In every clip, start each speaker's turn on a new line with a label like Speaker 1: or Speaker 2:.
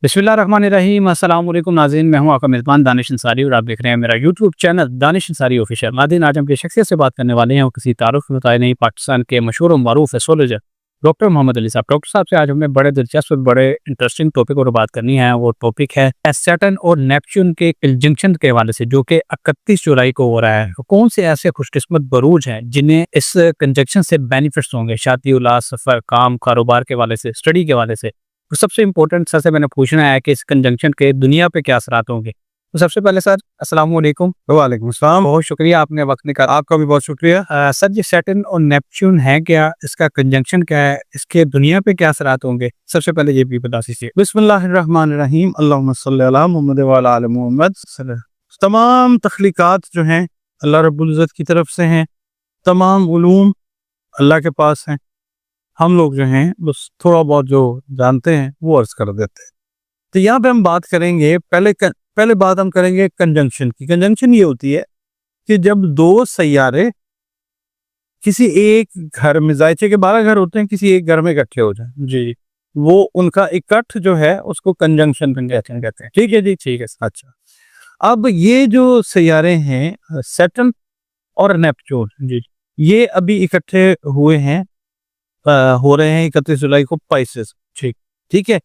Speaker 1: बिस्मिल्लाहिर्रहमानिर्रहीम। अस्सलाम वालेकुम नाज़रीन, मैं हूं आपका मेज़बान दानिश अंसारी और आप देख रहे हैं मेरा YouTube channel Danish Ansari official. नाज़रीन, आज हम किस शख्सियत से बात करने वाले हैं और किसी तारुफ के मुताबिक नहीं, पाकिस्तान के मशहूर और मारूफ एस्ट्रोलॉजर डॉक्टर मोहम्मद अली साहब। डॉक्टर साहब से आज हमें बड़े दिलचस्प बड़े इंटरेस्टिंग टॉपिक पर बात करनी है। वो टॉपिक है सैटर्न और नेपच्यून के कंजंक्शन के हवाले से, जो कि 31 जुलाई को हो रहा है। कौन से ऐसे खुशकिस्मत बरूज हैं जिन्हें इस कंजंक्शन से बेनिफिट्स होंगे, शादी, औलाद, सफर, काम, कारोबार के हवाले से, स्टडी के हवाले से। तो सबसे इम्पोर्टेंट सर से मैंने पूछना है कि इस कंजंक्शन के दुनिया पे क्या असरात होंगे। तो सबसे पहले सर, अस्सलाम वालेकुम।
Speaker 2: वालेकुम सलाम।
Speaker 1: बहुत शुक्रिया, आपने वक्त निकाला।
Speaker 2: आपका भी बहुत शुक्रिया।
Speaker 1: सर, ये सैटर्न और नेपच्यून है क्या, इसका कंजंक्शन क्या है, इसके दुनिया पे क्या असरात होंगे, सबसे पहले ये भी बता दीजिए।
Speaker 2: बिस्मिल्लाहिर्रहमानिर्रहीम, अल्लाहुम्मा सल्ली अला मुहम्मद व अला आलि मुहम्मद। तमाम तख्लीकात जो हैं अल्लाह रब्बुल इज़्ज़त की तरफ से हैं, तमाम उलूम अल्लाह के पास हैं। हम लोग जो हैं बस थोड़ा बहुत जो जानते हैं वो अर्ज कर देते हैं। तो यहाँ पे हम बात करेंगे, पहले बात हम करेंगे कंजंक्शन की। कंजंक्शन ये होती है कि जब दो सैयारे किसी एक घर में, जायचे के 12 घर होते हैं, किसी एक घर में इकट्ठे हो जाए
Speaker 1: जी,
Speaker 2: वो उनका इकट्ठ जो है उसको कंजंक्शन कहते हैं। ठीक है जी, ठीक है। अच्छा, अब ये जो सैयारे हैं सैटर्न और नेपच्यून
Speaker 1: जी,
Speaker 2: ये अभी इकट्ठे हुए हैं, हो रहे हैं 31 जुलाई को पाइसेस।
Speaker 1: ठीक,
Speaker 2: ठीक है।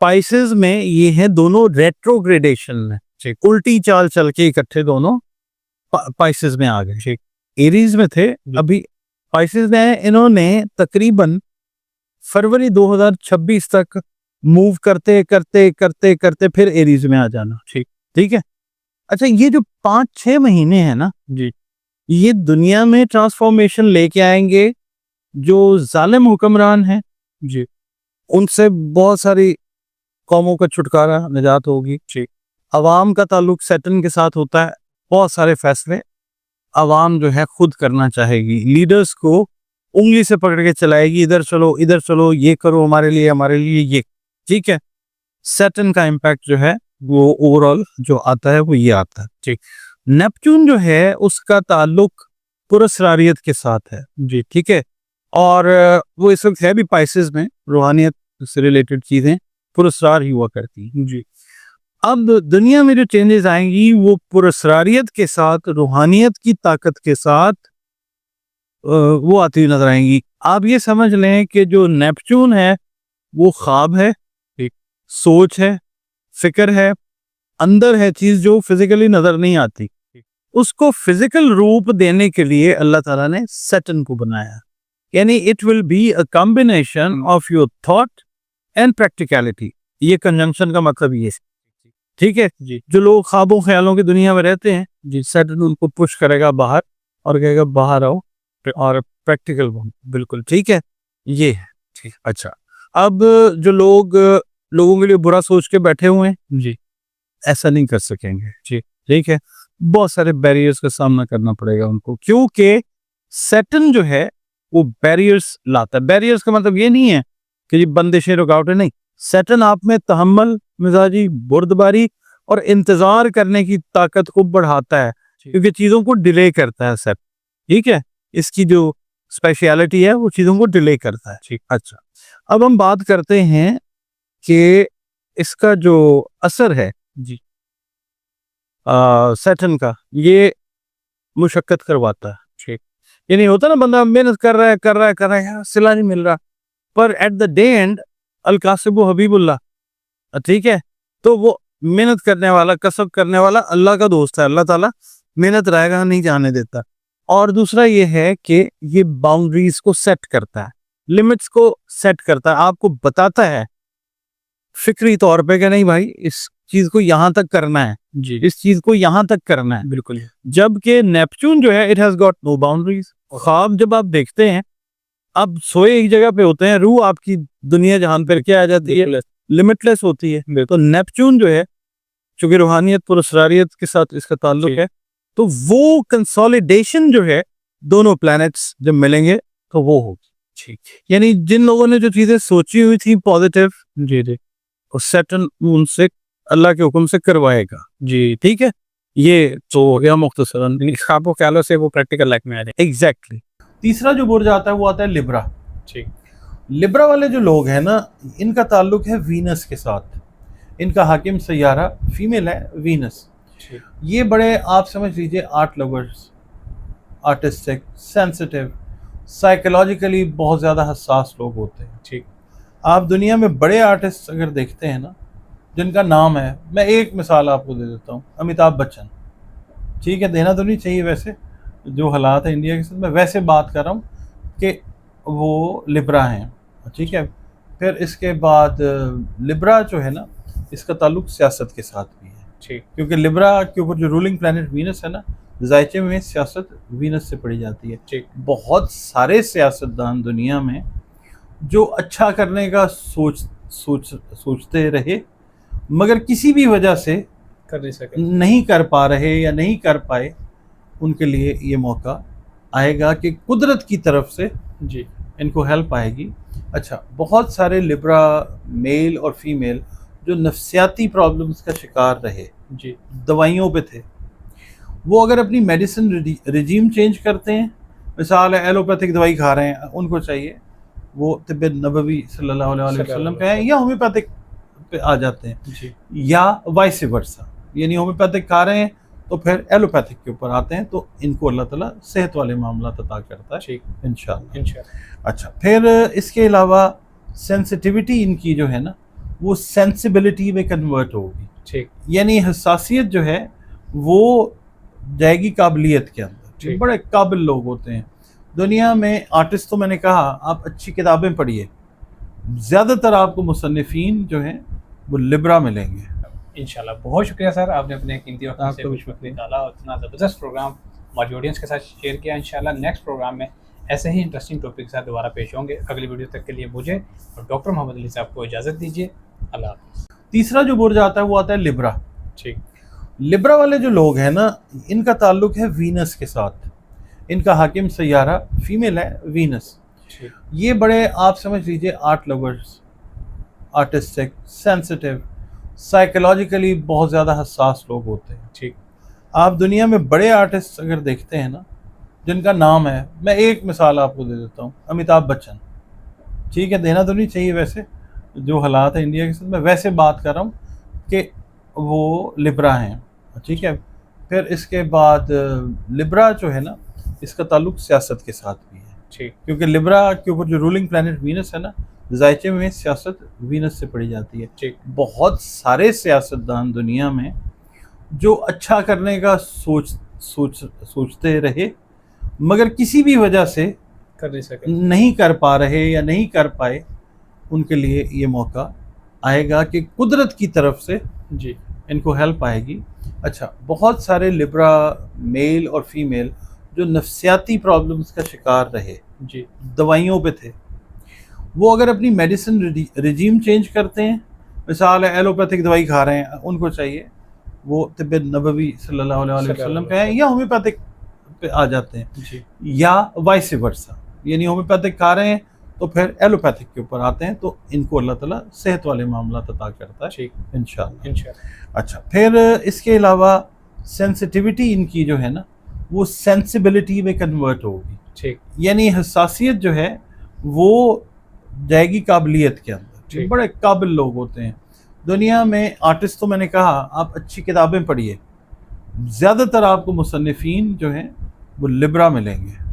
Speaker 2: पाइसेस में ये है दोनों रेट्रोग्रेडेशन में,
Speaker 1: ठीक,
Speaker 2: उल्टी चाल चल के इकट्ठे दोनों पाइसेस में आ गए।
Speaker 1: ठीक,
Speaker 2: एरीज में थे, अभी पाइसेस में है। इन्होंने तकरीबन फरवरी 2026 तक मूव करते करते करते करते फिर एरीज में आ जाना।
Speaker 1: ठीक,
Speaker 2: ठीक है। अच्छा, ये जो 5-6 महीने हैं ना,
Speaker 1: जी,
Speaker 2: ये दुनिया में ट्रांसफॉर्मेशन लेके आएंगे। जो जालिम हुक्मरान हैं
Speaker 1: जी,
Speaker 2: उनसे बहुत सारी कौमों का छुटकारा, निजात होगी।
Speaker 1: ठीक,
Speaker 2: अवाम का ताल्लुक सैटर्न के साथ होता है। बहुत सारे फैसले अवाम जो है खुद करना चाहेगी, लीडर्स को उंगली से पकड़ के चलाएगी, इधर चलो इधर चलो, ये करो हमारे लिए ये। ठीक है। सैटर्न का इम्पैक्ट जो है वो ओवरऑल जो आता है वो ये आता है।
Speaker 1: ठीक,
Speaker 2: नेपच्यून जो है उसका ताल्लुक पुरस्रारियत के साथ है
Speaker 1: जी,
Speaker 2: ठीक है। और वो इस वक्त है भी पाइसेस में, रूहानियत से रिलेटेड चीजें पुरस्कार ही हुआ करती हैं।
Speaker 1: जी,
Speaker 2: अब दुनिया में जो चेंजेस आएंगी वो पुरस्कारियत के साथ, रूहानियत की ताकत के साथ वो आती हुई नजर आएंगी। आप ये समझ लें कि जो नेपच्यून है वो ख्वाब है,
Speaker 1: ठीक,
Speaker 2: सोच है, फिक्र है, अंदर है चीज जो फिजिकली नजर नहीं आती। उसको फिजिकल रूप देने के लिए अल्लाह ताला ने सैटर्न को बनाया। यानी it will be a combination of your thought and practicality. ये कंजंक्शन का मतलब ये है। ठीक है
Speaker 1: जी,
Speaker 2: जो लोग ख्वाबों ख्यालों की दुनिया में रहते हैं, जी, सैटर्न उनको पुश करेगा बाहर और कहेगा बाहर आओ और प्रैक्टिकल बनो। बिल्कुल ठीक है, ये है।
Speaker 1: ठीक,
Speaker 2: अच्छा, अब जो लोगों के लिए बुरा सोच के बैठे हुए हैं,
Speaker 1: जी,
Speaker 2: ऐसा नहीं कर सकेंगे।
Speaker 1: जी,
Speaker 2: ठीक है। बहुत सारे बैरियर्स का सामना करना पड़ेगा उनको, क्योंकि सैटर्न जो है वो बैरियर्स लाता है। बैरियर्स का मतलब ये नहीं है कि ये बंदिशें, रुकावटें, नहीं। सैटर्न आप में तहम्मुल, मिजाजी, बुर्दबारी और इंतजार करने की ताकत को बढ़ाता है, क्योंकि चीजों को डिले करता है सैटर्न। ठीक है। इसकी जो स्पेशलिटी है वो चीजों को डिले करता है। ठीक। अच्छा, अब हम बात करते हैं कि इसका जो असर है
Speaker 1: जी,
Speaker 2: सैटर्न का, ये मुशक्कत करवाता है।
Speaker 1: ठीक,
Speaker 2: ये नहीं होता ना, बंदा मेहनत कर रहा है यार, सिला नहीं मिल रहा, पर एट द डे एंड अल कासिबु हबीबुल्लाह। ठीक है। तो वो मेहनत करने वाला, कसब करने वाला अल्लाह का दोस्त है। अल्लाह ताला मेहनत रहेगा नहीं जाने देता। और दूसरा ये है कि ये बाउंड्रीज को सेट करता है, लिमिट्स को सेट करता है, आपको बताता है फिक्री तौर पे कि नहीं भाई, इस चीज को यहां तक करना है,
Speaker 1: जी,
Speaker 2: इस चीज को यहां तक करना है।
Speaker 1: बिल्कुल,
Speaker 2: जबकि नेपच्यून जो है it has got no boundaries. ख्वाब जब आप देखते हैं, अब सोए एक जगह पे होते हैं, रूह आपकी दुनिया जहान पर क्या आ जाती है, लिमिटलेस होती है। तो नेपच्यून जो है, चूंकि रूहानियत पुरस्कारियत के साथ इसका ताल्लुक है, तो वो कंसोलिडेशन जो है दोनों प्लैनेट्स जब मिलेंगे तो वो होगी।
Speaker 1: ठीक,
Speaker 2: यानी जिन लोगों ने जो चीजें सोची हुई थी पॉजिटिव,
Speaker 1: जी, जी,
Speaker 2: सैटर्न उनसे अल्लाह के हुक्म से करवाएगा।
Speaker 1: जी,
Speaker 2: ठीक है। ये तो या मुख्तसरन
Speaker 1: ख्वाबों ख्यालों से वो प्रैक्टिकल लाइफ में आ जाए।
Speaker 2: एग्जैक्टली। तीसरा जो बुर्ज आता है वो आता है लिब्रा।
Speaker 1: ठीक,
Speaker 2: लिब्रा वाले जो लोग हैं ना, इनका ताल्लुक है वीनस के साथ। ان کا حاکم سیارہ فیمیل ہے وینس. یہ بڑے آپ سمجھ لیجئے art lovers, artistic, sensitive, psychologically بہت زیادہ حساس لوگ ہوتے ہیں.
Speaker 1: ٹھیک.
Speaker 2: آپ دنیا میں بڑے آرٹسٹ اگر دیکھتے ہیں نا جن کا نام ہے، میں ایک مثال آپ کو دے دیتا ہوں، امیتابھ بچن. ٹھیک ہے، دینا تو نہیں چاہیے ویسے، جو حالات ہیں انڈیا کے ساتھ، میں ویسے بات کر رہا ہوں کہ وہ لبرا ہیں. ٹھیک ہے. پھر اس کے بعد لبرا جو ہے نا اس کا تعلق سیاست کے ساتھ بھی ہے.
Speaker 1: ٹھیک.
Speaker 2: کیونکہ لبرا کے اوپر جو رولنگ پلانٹ وینس ہے نا، ذائچے میں سیاست وینس سے پڑھی جاتی ہے.
Speaker 1: ٹھیک.
Speaker 2: بہت سارے سیاستدان دنیا میں جو اچھا کرنے کا سوچتے رہے مگر کسی بھی وجہ سے
Speaker 1: کر نہیں سکے،
Speaker 2: نہیں کر پا رہے یا نہیں کر پائے، ان کے لیے یہ موقع آئے گا کہ قدرت کی طرف سے
Speaker 1: جی
Speaker 2: ان کو ہیلپ آئے گی. اچھا، بہت سارے لبرا میل اور فیمیل جو نفسیاتی پرابلمز کا شکار رہے،
Speaker 1: جی
Speaker 2: دوائیوں پہ تھے، وہ اگر اپنی میڈیسن رجیم چینج کرتے ہیں، مثال ہے ایلوپیتھک دوائی کھا رہے ہیں، ان کو چاہیے وہ طب نبوی صلی اللہ علیہ وسلم پہ ہیں یا ہومیوپیتھک پہ آ جاتے ہیں،
Speaker 1: جی
Speaker 2: یا وائس ورسا، یعنی ہومیوپیتھک کھا رہے ہیں تو پھر ایلوپیتھک کے اوپر آتے ہیں، تو ان کو اللہ تعالیٰ صحت والے معاملات عطا کرتا ہے
Speaker 1: ٹھیک
Speaker 2: انشاءاللہ.
Speaker 1: انشاءاللہ.
Speaker 2: اچھا، پھر اس کے علاوہ سینسٹیوٹی ان کی جو ہے نا وہ سینسبلٹی میں کنورٹ ہوگی.
Speaker 1: ٹھیک.
Speaker 2: یعنی حساسیت جو ہے وہ جائے گی قابلیت کے اندر.
Speaker 1: ٹھیک.
Speaker 2: بڑے قابل لوگ ہوتے ہیں دنیا میں. آرٹسٹ تو میں نے کہا آپ اچھی کتابیں پڑھیے، زیادہ تر آپ کو مصنفین جو ہیں وہ لبرا ملیں گے.
Speaker 1: انشاءاللہ. بہت شکریہ سر، آپ نے اپنے قیمتی وقت
Speaker 2: آپ
Speaker 1: سے
Speaker 2: کو بھی
Speaker 1: کچھ وقت نکالا اور اتنا زبردست پروگرام ہماری آڈینس کے ساتھ شیئر کیا. انشاءاللہ نیکسٹ پروگرام میں ایسے ہی انٹرسٹنگ ٹاپک کے ساتھ دوبارہ پیش ہوں گے. اگلی ویڈیو تک کے لیے مجھے اور ڈاکٹر محمد علی صاحب کو اجازت دیجیے. اللہ حافظ.
Speaker 2: تیسرا جو برج آتا ہے وہ آتا ہے لبرا.
Speaker 1: ٹھیک.
Speaker 2: لبرا والے جو لوگ ہیں نا ان کا تعلق ہے وینس کے ساتھ. ان کا حاکم سیارہ فیمیل ہے وینس.
Speaker 1: ٹھیک.
Speaker 2: یہ بڑے آپ سمجھ لیجئے art lovers, artistic, sensitive, psychologically بہت زیادہ حساس لوگ ہوتے ہیں.
Speaker 1: ٹھیک.
Speaker 2: آپ دنیا میں بڑے آرٹسٹ اگر دیکھتے ہیں نا جن کا نام ہے، میں ایک مثال آپ کو دے دیتا ہوں، امیتابھ بچن. ٹھیک ہے، دینا تو نہیں چاہیے ویسے، جو حالات ہیں انڈیا کے ساتھ، میں ویسے بات کر رہا ہوں کہ وہ لبرا ہیں. ٹھیک ہے. پھر اس کے بعد لبرا جو ہے نا اس کا تعلق سیاست کے ساتھ بھی ہے.
Speaker 1: ٹھیک.
Speaker 2: کیونکہ لبرا کے اوپر جو رولنگ پلانٹ وینس ہے نا، ذائچے میں سیاست وینس سے پڑھی جاتی ہے.
Speaker 1: ٹھیک.
Speaker 2: بہت سارے سیاستدان دنیا میں جو اچھا کرنے کا سوچتے رہے مگر کسی بھی وجہ سے
Speaker 1: کر نہیں سکے،
Speaker 2: نہیں کر پا رہے یا نہیں کر پائے، ان کے لیے یہ موقع آئے گا کہ قدرت کی طرف سے
Speaker 1: جی
Speaker 2: ان کو ہیلپ آئے گی. اچھا، بہت سارے لبرا میل اور فیمیل جو نفسیاتی پرابلمز کا شکار رہے،
Speaker 1: جی
Speaker 2: دوائیوں پہ تھے، وہ اگر اپنی میڈیسن رجیم چینج کرتے ہیں، مثال ہے ایلوپیتھک دوائی کھا رہے ہیں، ان کو چاہیے وہ طب نبوی صلی اللہ علیہ وسلم پہ ہیں یا ہومیوپیتھک پہ آ جاتے ہیں،
Speaker 1: جی
Speaker 2: یا وائس ورسا، یعنی ہومیوپیتھک کھا رہے ہیں تو پھر ایلوپیتھک کے اوپر آتے ہیں، تو ان کو اللہ تعالیٰ صحت والے معاملات عطا کرتا ہے
Speaker 1: ٹھیک
Speaker 2: انشاءاللہ.
Speaker 1: انشاءاللہ.
Speaker 2: اچھا، پھر اس کے علاوہ سینسٹیوٹی ان کی جو ہے نا وہ سینسبلٹی میں کنورٹ ہوگی.
Speaker 1: ٹھیک.
Speaker 2: یعنی حساسیت جو ہے وہ جائے گی قابلیت کے اندر.
Speaker 1: ٹھیک.
Speaker 2: بڑے قابل لوگ ہوتے ہیں دنیا میں. آرٹسٹ تو میں نے کہا آپ اچھی کتابیں پڑھیے، زیادہ تر آپ کو مصنفین جو ہیں وہ لبرا ملیں گے.